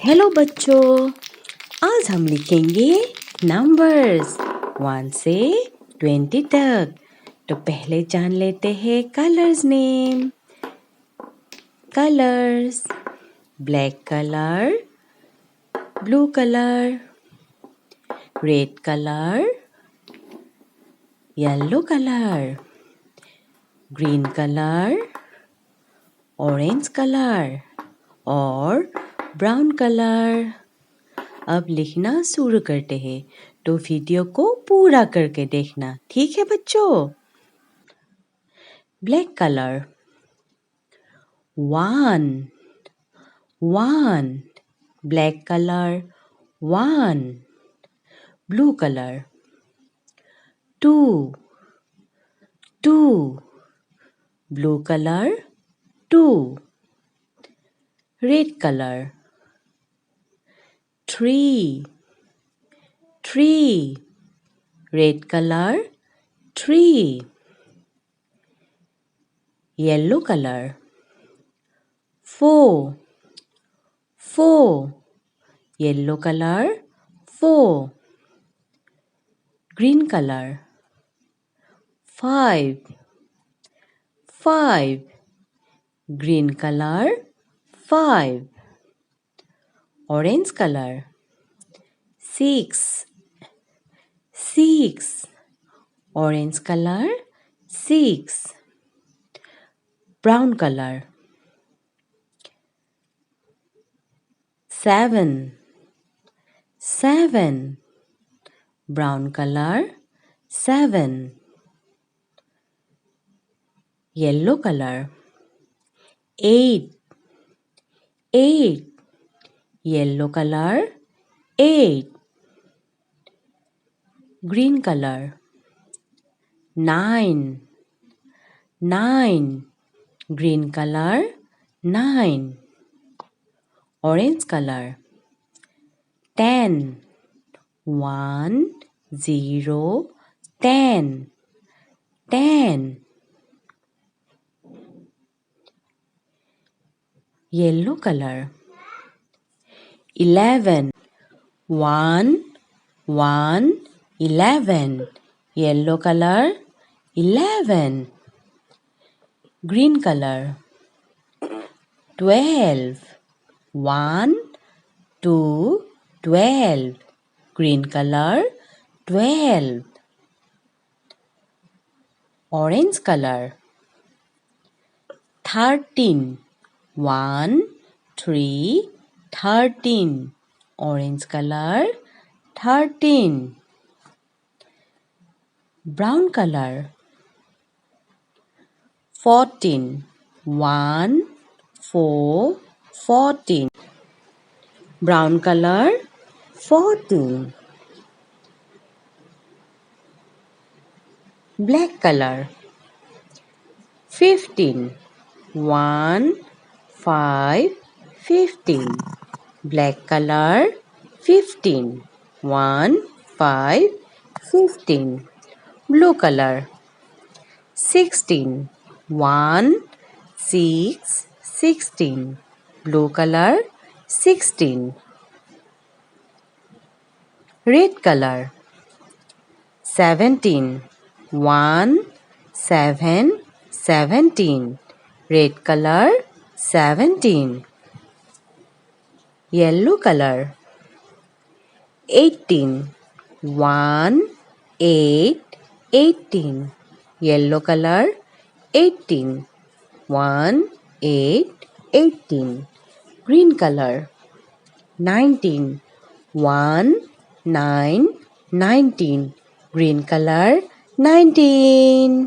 Hello बच्चों, आज हम लिखेंगे नंबर्स 1 से 20 तक। तो पहले जान लेते हैं colours name. Colours: black colour, blue colour, red colour, yellow colour, green colour, orange colour और ब्राउन कलर। अब लिखना शुरू करते हैं, तो वीडियो को पूरा करके देखना, ठीक है बच्चों? Black colour 1 1 black colour 1। Blue colour 2 2 blue colour 2। Red colour 3 3 red colour 3। Yellow colour 4 4 yellow colour 4। Green colour 5 5 green colour 5। Orange colour 6 6 orange colour 6। Brown colour 7 7 brown colour 7। Yellow colour 8 8 yellow colour 8। Green colour 9 9 green colour 9। Orange colour 10 1 0 10 10। Yellow colour 11 1 1 11 yellow colour 11। Green colour 12 1 2 12 green colour 12। Orange colour 13 1 3 13 orange colour 13। Brown colour 14 1 4 14 brown colour 14। Black colour 15 1 5 15 black colour 15 1 5 15। Blue colour 16 1 6 16 blue colour 16। Red colour 17 1 7 17 red colour 17। Yellow colour 18 1 8 18 yellow colour 18 1 8 18। Green colour 19 1 9 19 green colour 19।